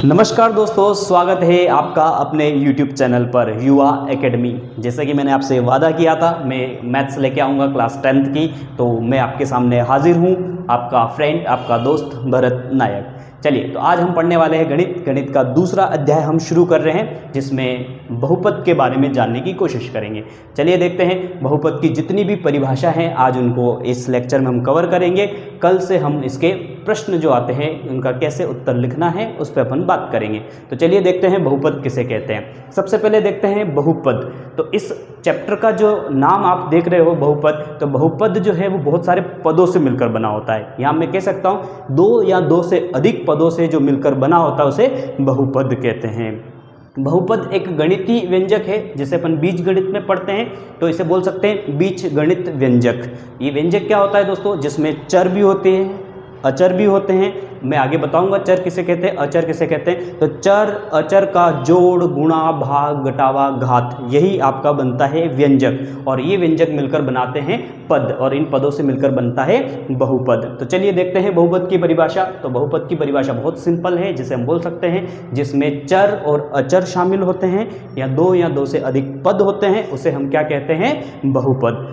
नमस्कार दोस्तों, स्वागत है आपका अपने YouTube चैनल पर युवा एकेडमी। जैसे कि मैंने आपसे वादा किया था, मैं मैथ्स लेके आऊँगा क्लास 10th की, तो मैं आपके सामने हाजिर हूँ, आपका फ्रेंड, आपका दोस्त भरत नायक। चलिए, तो आज हम पढ़ने वाले हैं गणित का दूसरा अध्याय हम शुरू कर रहे हैं, जिसमें बहुपद के बारे में जानने की कोशिश करेंगे। चलिए देखते हैं, बहुपद की जितनी भी परिभाषा हैं आज उनको इस लेक्चर में हम कवर करेंगे। कल से हम इसके प्रश्न जो आते हैं उनका कैसे उत्तर लिखना है उस पर अपन बात करेंगे। तो चलिए देखते हैं बहुपद किसे कहते हैं। सबसे पहले देखते हैं बहुपद। तो इस चैप्टर का जो नाम आप देख रहे हो बहुपद, तो बहुपद जो है वो बहुत सारे पदों से मिलकर बना होता है। यहाँ मैं कह सकता हूँ 2 या 2 से अधिक पदों से जो मिलकर बना होता है उसे बहुपद कहते हैं। बहुपद एक गणितीय व्यंजक है, जिसे अपन बीज गणित में पढ़ते हैं, तो इसे बोल सकते हैं बीज गणित व्यंजक। ये व्यंजक क्या होता है दोस्तों, जिसमें चर भी होते हैं, अचर भी होते हैं। मैं आगे बताऊंगा चर किसे कहते हैं, अचर किसे कहते हैं। तो चर अचर का जोड़, गुणा, भाग, घटावा, घात, यही आपका बनता है व्यंजक, और ये व्यंजक मिलकर बनाते हैं पद, और इन पदों से मिलकर बनता है बहुपद। तो चलिए देखते हैं बहुपद की परिभाषा। तो बहुपद की परिभाषा बहुत सिंपल है, जिसे हम बोल सकते हैं जिसमें चर और अचर शामिल होते हैं, या 2 या 2 से अधिक पद होते हैं, उसे हम क्या कहते हैं, बहुपद।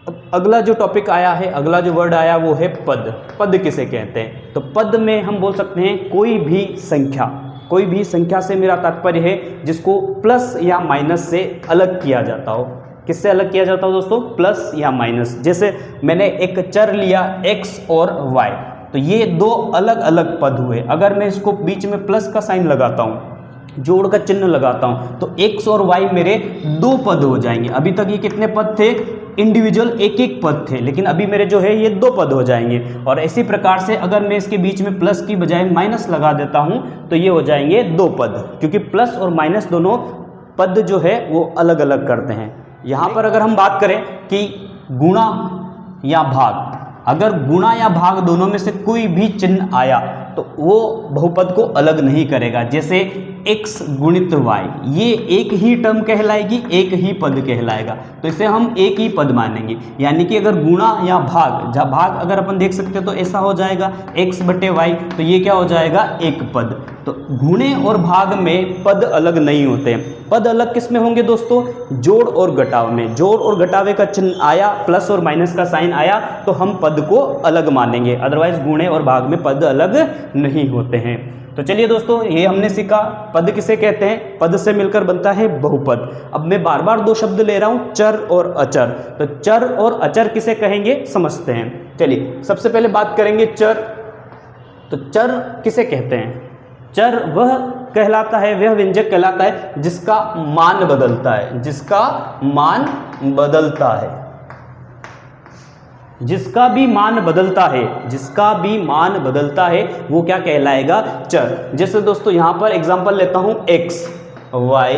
अब अगला जो टॉपिक आया है, अगला जो वर्ड आया वो है पद। पद किसे कहते हैं, तो पद में हम बोल सकते हैं कोई भी संख्या। कोई भी संख्या से मेरा तात्पर्य है जिसको प्लस या माइनस से अलग किया जाता हो। किससे अलग किया जाता हो दोस्तों, प्लस या माइनस। जैसे मैंने एक चर लिया x और y, तो ये 2 अलग अलग पद हुए। अगर मैं इसको बीच में प्लस का साइन लगाता हूँ, जोड़ का चिन्ह लगाता हूं, तो x और y मेरे 2 पद हो जाएंगे। अभी तक ये कितने पद थे, इंडिविजुअल एक एक पद थे, लेकिन अभी मेरे जो है ये 2 पद हो जाएंगे। और इसी प्रकार से अगर मैं इसके बीच में प्लस की बजाय माइनस लगा देता हूं, तो ये हो जाएंगे 2 पद, क्योंकि प्लस और माइनस दोनों पद जो है वो अलग अलग करते हैं। यहाँ पर अगर हम बात करें कि गुणा या भाग, अगर गुणा या भाग दोनों में से कोई भी चिन्ह आया तो वो बहुपद को अलग नहीं करेगा। जैसे x गुणित y, ये एक ही टर्म कहलाएगी, एक ही पद कहलाएगा, तो इसे हम एक ही पद मानेंगे। यानी कि अगर गुणा या भाग, जहाँ भाग अगर अपन देख सकते हैं तो ऐसा हो जाएगा x बटे y, तो ये क्या हो जाएगा, एक पद। तो गुणे और भाग में पद अलग नहीं होते हैं। पद अलग किस में होंगे दोस्तों, जोड़ और घटाव में। जोड़ और घटावे का चिन्ह आया, प्लस और माइनस का साइन आया, तो हम पद को अलग मानेंगे, अदरवाइज गुणे और भाग में पद अलग नहीं होते हैं। तो चलिए दोस्तों, ये हमने सीखा पद किसे कहते हैं, पद से मिलकर बनता है बहुपद। अब मैं बार बार 2 शब्द ले रहा हूं, चर और अचर। तो चर और अचर किसे कहेंगे समझते हैं। चलिए सबसे पहले बात करेंगे चर। तो चर किसे कहते हैं, चर वह कहलाता है, वह व्यंजक कहलाता है जिसका मान बदलता है, जिसका मान बदलता है, जिसका भी मान बदलता है, जिसका भी मान बदलता है वो क्या कहलाएगा, चर। जैसे दोस्तों यहां पर एग्जांपल लेता हूं x y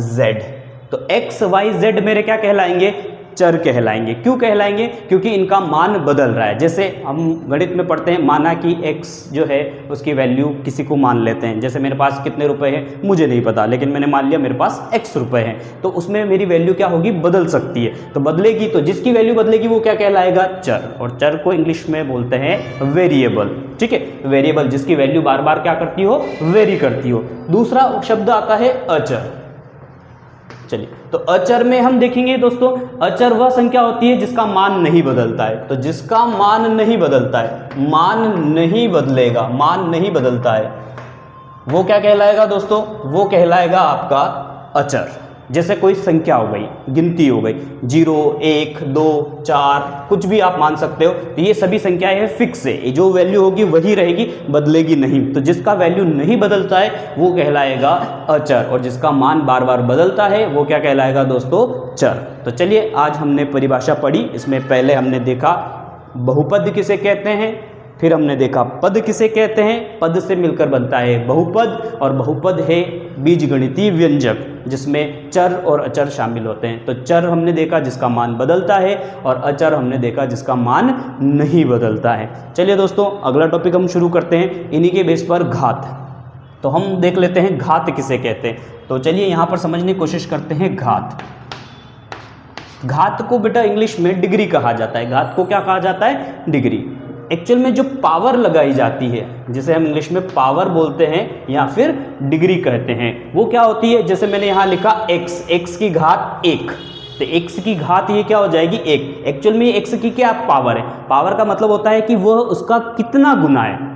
z, तो x y z मेरे क्या कहलाएंगे, चर कहलाएंगे। क्यों कहलाएंगे, क्योंकि इनका मान बदल रहा है। जैसे हम गणित में पढ़ते हैं, माना कि x जो है उसकी वैल्यू किसी को मान लेते हैं। जैसे मेरे पास कितने रुपए हैं मुझे नहीं पता, लेकिन मैंने मान लिया मेरे पास x रुपए हैं, तो उसमें मेरी वैल्यू क्या होगी, बदल सकती है। तो बदलेगी, तो जिसकी वैल्यू बदलेगी वो क्या कहलाएगा, चर। और चर को इंग्लिश में बोलते हैं वेरिएबल। ठीक है, वेरिएबल जिसकी वैल्यू बार बार क्या करती हो, वेरी करती हो। दूसरा शब्द आता है अचर। चलिए, तो अचर में हम देखेंगे दोस्तों, अचर वह संख्या होती है जिसका मान नहीं बदलता है। तो जिसका मान नहीं बदलता है, मान नहीं बदलेगा, मान नहीं बदलता है, वो क्या कहलाएगा दोस्तों, वो कहलाएगा आपका अचर। जैसे कोई संख्या हो गई, गिनती हो गई, 0 1 2 4, कुछ भी आप मान सकते हो। तो ये सभी संख्याएं हैं, फिक्स है, जो वैल्यू होगी वही रहेगी, बदलेगी नहीं। तो जिसका वैल्यू नहीं बदलता है वो कहलाएगा अचर, और जिसका मान बार बार बदलता है वो क्या कहलाएगा दोस्तों, चर। तो चलिए आज हमने परिभाषा पढ़ी। इसमें पहले हमने देखा बहुपद किसे कहते हैं, फिर हमने देखा पद किसे कहते हैं, पद से मिलकर बनता है बहुपद, और बहुपद है बीजगणितीय व्यंजक जिसमें चर और अचर शामिल होते हैं। तो चर हमने देखा जिसका मान बदलता है, और अचर हमने देखा जिसका मान नहीं बदलता है। चलिए दोस्तों अगला टॉपिक हम शुरू करते हैं, इन्हीं के बेस पर घात। तो हम देख लेते हैं घात किसे कहते हैं। तो चलिए यहाँ पर समझने की कोशिश करते हैं घात। घात को बेटा इंग्लिश में डिग्री कहा जाता है। घात को क्या कहा जाता है, डिग्री। एक्चुअल में जो पावर लगाई जाती है, जिसे हम इंग्लिश में पावर बोलते हैं या फिर डिग्री कहते हैं, वो क्या होती है? जैसे मैंने यहाँ लिखा x की घात 1, तो x की घात ये क्या हो जाएगी 1। एक्चुअल में x की क्या पावर है? पावर का मतलब होता है कि वह उसका कितना गुना है,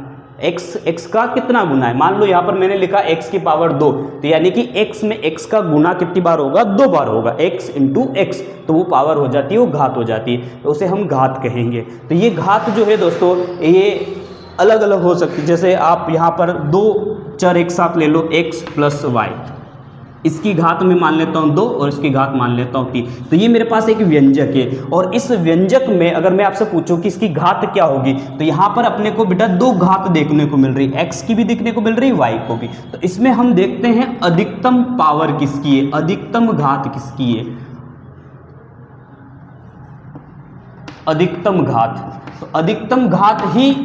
x का कितना गुना है। मान लो यहाँ पर मैंने लिखा x की पावर 2, तो यानी कि x में x का गुना कितनी बार होगा? 2 बार होगा, x इंटू एक्स, तो वो पावर हो जाती है, वो घात हो जाती है, तो उसे हम घात कहेंगे। तो ये घात जो है दोस्तों, ये अलग अलग हो सकती है। जैसे आप यहाँ पर 2 चर एक साथ ले लो, x प्लस वाई, इसकी घात में मान लेता हूँ 2 और इसकी घात मान लेता हूँ 3। तो ये मेरे पास एक व्यंजक है, और इस व्यंजक में अगर मैं आपसे पूछूं कि इसकी घात क्या होगी, तो यहाँ पर अपने को बेटा 2 घात देखने को मिल रही, x की भी देखने को मिल रही, y को भी। तो इसमें हम देखते हैं अधिकतम पावर किसकी है, अधिकतम घात किसकी है, अधिकतम घात। तो अधिकतम घात ही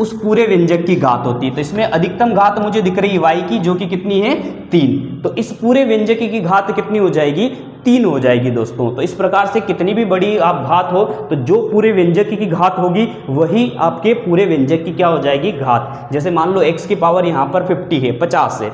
उस पूरे व्यंजक की घात होती है। तो इसमें अधिकतम घात मुझे दिख रही है y की, जो कि कितनी है 3। तो इस पूरे व्यंजक की घात कितनी हो जाएगी? 3 हो जाएगी दोस्तों। तो इस प्रकार से कितनी भी बड़ी आप घात हो, तो जो पूरे व्यंजक की घात होगी वही आपके पूरे व्यंजक की क्या हो जाएगी? घात। जैसे मान लो x की पावर यहाँ पर 50 है, 50 है,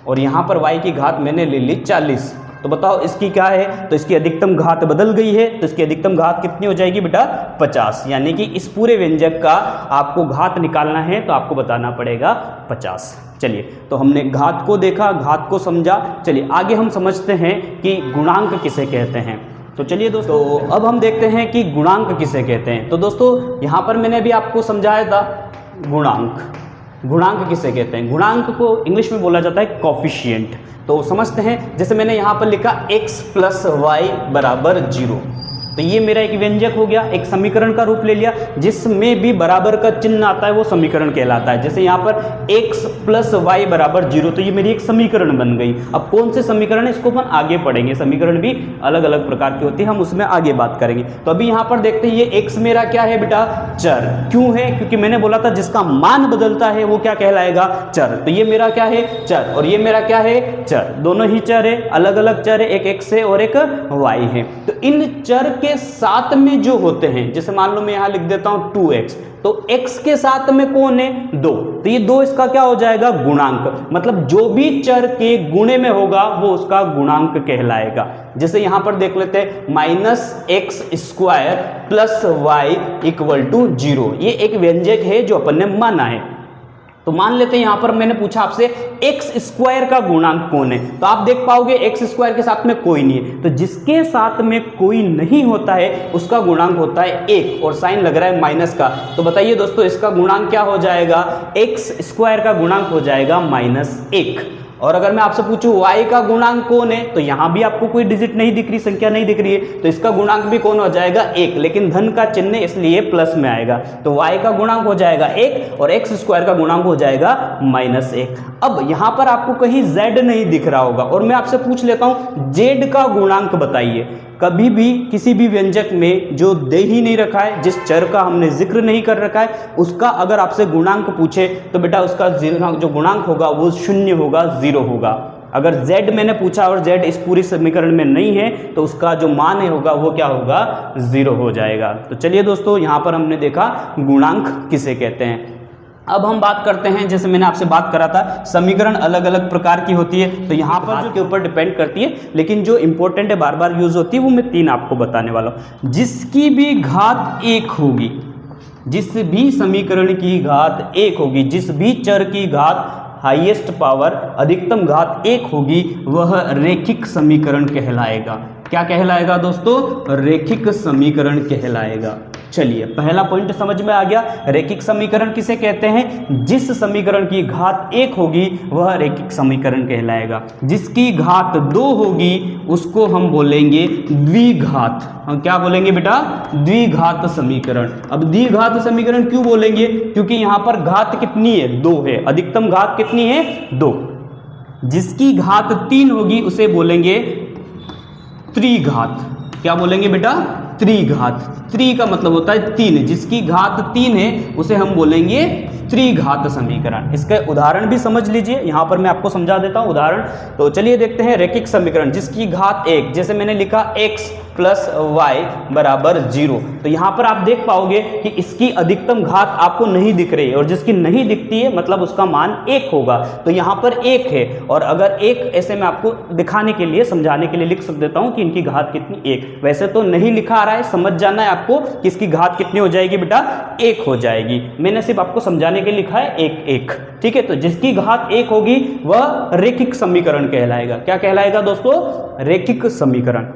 और यहाँ पर y की घात मैंने ले ली 40। तो बताओ इसकी क्या है? तो इसकी अधिकतम घात बदल गई है, तो इसकी अधिकतम घात कितनी हो जाएगी बेटा? 50। यानी कि इस पूरे व्यंजक का आपको घात निकालना है तो आपको बताना पड़ेगा 50। चलिए, तो हमने घात को देखा, घात को समझा। चलिए आगे हम समझते हैं कि गुणांक किसे कहते हैं। तो चलिए दोस्तों, तो अब हम देखते हैं कि गुणांक किसे कहते हैं। तो दोस्तों यहाँ पर मैंने अभी आपको समझाया था गुणांक। गुणांक किसे कहते हैं? गुणांक को इंग्लिश में बोला जाता है कोफिशिएंट। तो समझते हैं, जैसे मैंने यहाँ पर लिखा x प्लस वाई बराबर 0, तो ये मेरा एक व्यंजक हो गया, एक समीकरण का रूप ले लिया, जिसमें भी बराबर का चिन्ह आता है वो समीकरण कहलाता है। जैसे यहाँ पर x प्लस वाई बराबर 0, तो ये मेरी एक समीकरण बन गई। अब कौन से समीकरण है इसको अपन आगे पढ़ेंगे, समीकरण भी अलग अलग प्रकार की होती है, हम उसमें आगे बात करेंगे। तो अभी यहाँ पर देखते हैं, ये x मेरा क्या है बेटा? चर। क्यों है? क्योंकि मैंने बोला था जिसका मान बदलता है वो क्या कहलाएगा? चर। तो ये मेरा क्या है? चर। और ये मेरा क्या है? चर। दोनों ही चर है, अलग अलग चर है, एक x है और एक y है। तो इन चर के साथ में जो होते हैं, जैसे मान लो मैं यहां लिख देता हूं 2x, तो x के साथ में कौन है? 2, तो ये 2 इसका क्या हो जाएगा? गुणांक। मतलब जो भी चर के गुणे में होगा वो उसका गुणांक कहलाएगा। जैसे यहां पर देख लेते हैं, -x² plus Y equal to 0, ये एक व्यंजक है जो अपन ने माना है। तो मान लेते हैं यहां पर मैंने पूछा आपसे x² का गुणांक कौन है, तो आप देख पाओगे x² के साथ में कोई नहीं है। तो जिसके साथ में कोई नहीं होता है उसका गुणांक होता है 1, और साइन लग रहा है माइनस का। तो बताइए दोस्तों इसका गुणांक क्या हो जाएगा? x² का गुणांक हो जाएगा -1। और अगर मैं आपसे पूछूं y का गुणांक कौन है, तो यहां भी आपको कोई डिजिट नहीं दिख रही, संख्या नहीं दिख रही है, तो इसका गुणांक भी कौन हो जाएगा? 1, लेकिन धन का चिन्ह इसलिए प्लस में आएगा। तो y का गुणांक हो जाएगा 1 और x² का गुणांक हो जाएगा -1। अब यहां पर आपको कहीं z नहीं दिख रहा होगा, और मैं आपसे पूछ लेता हूं z का गुणांक बताइए। कभी भी किसी भी व्यंजक में जो दे ही नहीं रखा है, जिस चर का हमने जिक्र नहीं कर रखा है, उसका अगर आपसे गुणांक पूछे तो बेटा उसका जो गुणांक होगा वो 0 होगा, 0 होगा। अगर z मैंने पूछा और z इस पूरी समीकरण में नहीं है तो उसका जो मान है होगा वो क्या होगा? 0 हो जाएगा। तो चलिए दोस्तों, यहाँ पर हमने देखा गुणांक किसे कहते हैं। अब हम बात करते हैं, जैसे मैंने आपसे बात करा था समीकरण अलग अलग प्रकार की होती है, तो यहाँ पर जो के ऊपर डिपेंड करती है, लेकिन जो इंपॉर्टेंट है बार बार यूज होती है वो मैं 3 आपको बताने वाला हूँ। जिसकी भी घात 1 होगी, जिस भी समीकरण की घात 1 होगी, जिस भी चर की घात हाईएस्ट पावर अधिकतम घात 1 होगी, वह रेखिक समीकरण कहलाएगा। क्या कहलाएगा दोस्तों? रेखिक समीकरण कहलाएगा। चलिए, पहला पॉइंट समझ में आ गया। रेखिक समीकरण किसे कहते हैं? जिस समीकरण की घात 1 होगी वह रेखिक समीकरण कहलाएगा। जिसकी घात 2 होगी उसको हम बोलेंगे द्विघात। हम क्या बोलेंगे बेटा? द्विघात समीकरण। अब द्विघात समीकरण क्यों बोलेंगे? क्योंकि यहां पर घात कितनी है? 2 है। अधिकतम घात कितनी है? 2। जिसकी घात 3 होगी उसे बोलेंगे त्रिघात। क्या बोलेंगे बेटा? त्रिघात। 3 का मतलब होता है 3, जिसकी घात 3 है उसे हम बोलेंगे त्रिघात समीकरण। इसका उदाहरण भी समझ लीजिए, यहाँ पर मैं आपको समझा देता हूँ उदाहरण। तो चलिए देखते हैं रैखिक समीकरण जिसकी घात 1, जैसे मैंने लिखा x प्लस वाई बराबर 0। तो यहाँ पर आप देख पाओगे कि इसकी अधिकतम घात आपको नहीं दिख रही है, और जिसकी नहीं दिखती है मतलब उसका मान 1 होगा। तो यहाँ पर 1 है, और अगर 1 ऐसे मैं आपको दिखाने के लिए समझाने के लिए लिख देता हूँ कि इनकी घात कितनी 1। वैसे तो नहीं लिखा आ रहा है, समझ जाना है आपको कि इसकी घात कितनी हो जाएगी बेटा, 1 हो जाएगी। मैंने सिर्फ आपको समझाने के लिए लिखा है 1 1, ठीक है। तो जिसकी घात 1 होगी वह रैखिक समीकरण कहलाएगा। क्या कहलाएगा दोस्तों? रैखिक समीकरण।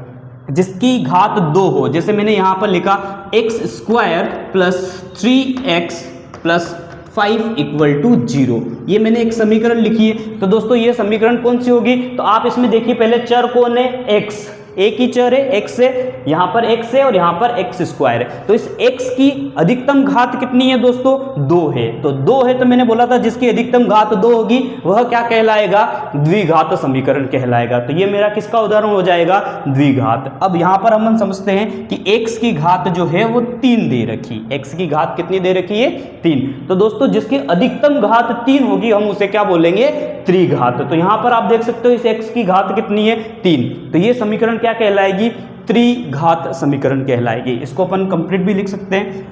जिसकी घात 2 हो, जैसे मैंने यहां पर लिखा x² plus 3x plus 5 equal to 0, ये मैंने एक समीकरण लिखी है। तो दोस्तों ये समीकरण कौन सी होगी? तो आप इसमें देखिए, पहले चर कौन है? x, एक ही चर है x है, यहां पर x है और यहां पर x² है। तो इस x की अधिकतम घात कितनी है दोस्तों? 2 है। तो 2 है तो मैंने बोला था जिसकी अधिकतम घात 2 होगी वह क्या कहलाएगा? द्विघात समीकरण कहलाएगा। तो ये मेरा किसका उदाहरण हो जाएगा? द्विघात। अब यहां पर हम समझते हैं कि x की घात जो है वो 3 दे रखी। x की घात कितनी दे रखी है? 3। तो दोस्तों जिसकी अधिकतम घात 3 होगी हम उसे क्या बोलेंगे? त्रिघात। तो यहां पर आप देख सकते हो इस x की घात कितनी है? 3। तो ये समीकरण क्या कहलाएगी? त्रिघात समीकरण कहलाएगी। इसको अपन कंप्लीट भी लिख सकते हैं,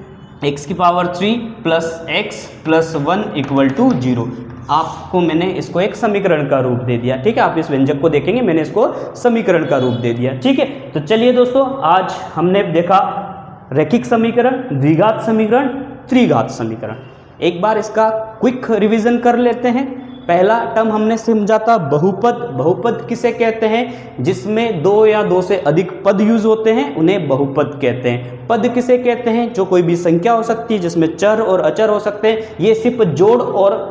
x की power 3 plus x plus 1 equal to 0। आपको मैंने इसको एक समीकरण का रूप दे दिया, ठीक है। आप इस व्यंजक को देखेंगे, मैंने इसको समीकरण का रूप दे दिया, ठीक है। तो चलिए दोस्तों, आज हमने देखा रैखिक समीकरण, द्विघात समीकरण, त्रिघात समीकरण। एक बार इसका क्विक रिवीजन कर लेते हैं। पहला टर्म हमने समझा था बहुपद। बहुपद किसे कहते हैं? जिसमें 2 या 2 से अधिक पद यूज होते हैं उन्हें बहुपद कहते हैं। पद किसे कहते हैं? जो कोई भी संख्या हो सकती है जिसमें चर और अचर हो सकते हैं। ये सिर्फ जोड़ और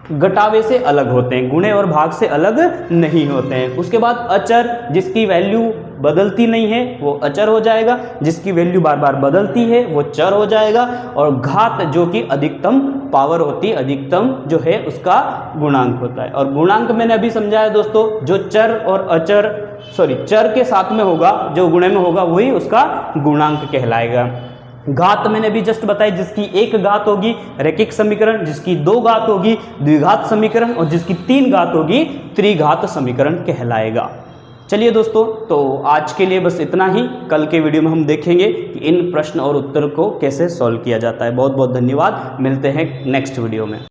घटावे से अलग होते हैं, गुणे और भाग से अलग नहीं होते हैं। उसके बाद अचर, जिसकी वैल्यू बदलती नहीं है वो अचर हो जाएगा, जिसकी वैल्यू बार बार बदलती है वो चर हो जाएगा। और घात जो कि अधिकतम पावर होती है, अधिकतम जो है उसका गुणांक होता है। और गुणांक मैंने अभी समझाया दोस्तों, जो चर और अचर चर के साथ में होगा, जो गुणे में होगा वही उसका गुणांक कहलाएगा। घात मैंने भी जस्ट बताई, जिसकी 1 घात होगी रैखिक समीकरण, जिसकी 2 घात होगी द्विघात समीकरण, और जिसकी 3 घात होगी त्रिघात समीकरण कहलाएगा। चलिए दोस्तों, तो आज के लिए बस इतना ही। कल के वीडियो में हम देखेंगे कि इन प्रश्न और उत्तर को कैसे सॉल्व किया जाता है। बहुत बहुत धन्यवाद, मिलते हैं नेक्स्ट वीडियो में।